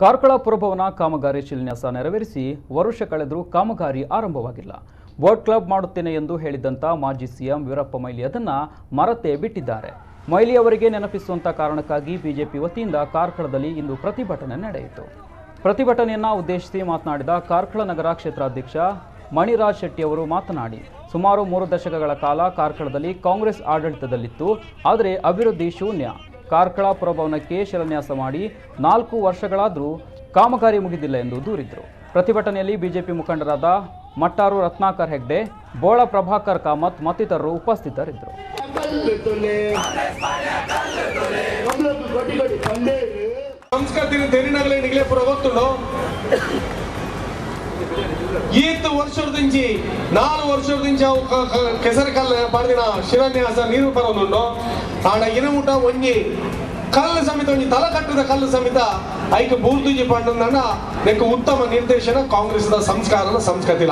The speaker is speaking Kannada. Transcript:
ಕಾರ್ಕಳ ಪುರಭವನ ಕಾಮಗಾರಿ ಶಿಲಾನ್ಯಾಸ ನೆರವೇರಿಸಿ ವರ್ಷ ಕಳೆದರೂ ಕಾಮಗಾರಿ ಆರಂಭವಾಗಿಲ್ಲ. ಬೋಟ್ ಕ್ಲಬ್ ಮಾಡುತ್ತೇನೆ ಎಂದು ಹೇಳಿದಂತ ಮಾಜಿ ಸಿಎಂ ವೀರಪ್ಪ ಮೊಯ್ಲಿ ಅದನ್ನು ಮರೆತೇ ಬಿಟ್ಟಿದ್ದಾರೆ. ಮೊಯ್ಲಿ ಅವರಿಗೆ ನೆನಪಿಸುವಂತ ಕಾರಣಕ್ಕಾಗಿ ಬಿಜೆಪಿ ವತಿಯಿಂದ ಕಾರ್ಕಳದಲ್ಲಿ ಇಂದು ಪ್ರತಿಭಟನೆ ನಡೆಯಿತು. ಪ್ರತಿಭಟನೆಯನ್ನು ಉದ್ದೇಶಿಸಿ ಮಾತನಾಡಿದ ಕಾರ್ಕಳ ನಗರ ಕ್ಷೇತ್ರಾಧ್ಯಕ್ಷ ಮಣಿರಾಜ್ ಶೆಟ್ಟಿ ಅವರು ಮಾತನಾಡಿ, ಸುಮಾರು 3 ದಶಕಗಳ ಕಾಲ ಕಾರ್ಕಳದಲ್ಲಿ ಕಾಂಗ್ರೆಸ್ ಆಡಳಿತದಲ್ಲಿತ್ತು, ಆದರೆ ಅಭಿವೃದ್ಧಿ ಶೂನ್ಯ. ಕಾರ್ಕಳ ಪುರಭವನಕ್ಕೆ ಶಿಲಾನ್ಯಾಸ ಮಾಡಿ 4 ವರ್ಷಗಳಾದರೂ ಕಾಮಗಾರಿ ಮುಗಿದಿಲ್ಲ ಎಂದು ದೂರಿದರು. ಪ್ರತಿಭಟನೆಯಲ್ಲಿ ಬಿಜೆಪಿ ಮುಖಂಡರಾದ ಮಟ್ಟಾರು ರತ್ನಾಕರ್ ಹೆಗ್ಡೆ, ಬೋಳ ಪ್ರಭಾಕರ್ ಕಾಮತ್ ಮತ್ತಿತರರು ಉಪಸ್ಥಿತರಿದ್ದರು. ಸಂಸ್ಕೃತಿ ಈತ್ ವರ್ಷದಿಂಚಿ 4 ವರ್ಷದಿಂಚಿ ಅವು ಕೆಸರು ಕಲ್ಲು ಪಡೆದಿನ ಶಿಲಾನ್ಯಾಸ ನೀರು ಬರೋದುಂಡು ಆಡ ಇನಮುಟ ಒಂಜಿ ಕಲ್ಲು ಸಮೇತ ಒಂಜಿ ತಲ ಕಟ್ಟದ ಕಲ್ಲು ಸಮೇತ ಐಕ್ ಬೂರ್ದುಜಿ ಪಂಡ ನೆಕ್ ಉತ್ತಮ ನಿರ್ದೇಶನ ಕಾಂಗ್ರೆಸ್ ಸಂಸ್ಕಾರದ ಸಂಸ್ಕೃತಿ.